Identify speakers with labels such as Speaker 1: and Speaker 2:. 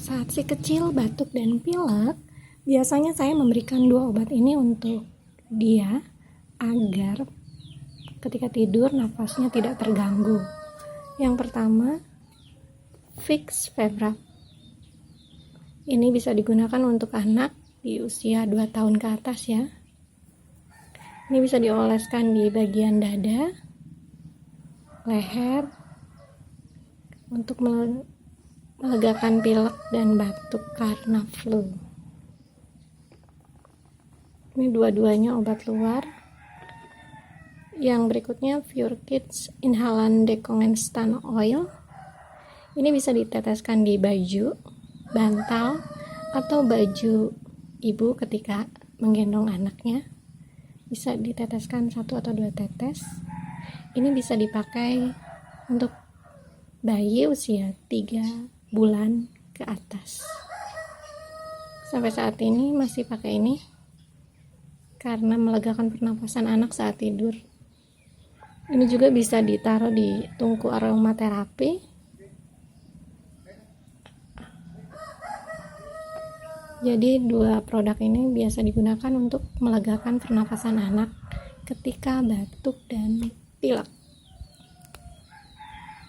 Speaker 1: Saat si kecil batuk dan pilek, biasanya saya memberikan 2 obat ini untuk dia agar ketika tidur nafasnya tidak terganggu. Yang pertama, Vicks Febrap. Ini bisa digunakan untuk anak di usia 2 tahun ke atas ya. Ini bisa dioleskan di bagian dada, leher, untuk melegakan pilek dan batuk karena flu. Ini dua-duanya obat luar. Yang berikutnya Pure Kids Inhalan Decongestant Oil. Ini bisa diteteskan di baju, bantal, atau baju ibu ketika menggendong anaknya. Bisa diteteskan 1 atau 2 tetes. Ini bisa dipakai untuk bayi usia 3 bulan ke atas. Sampai saat ini masih pakai ini karena melegakan pernapasan anak saat tidur. Ini juga bisa ditaruh di tungku aromaterapi. Jadi 2 produk ini biasa digunakan untuk melegakan pernapasan anak ketika batuk dan pilek.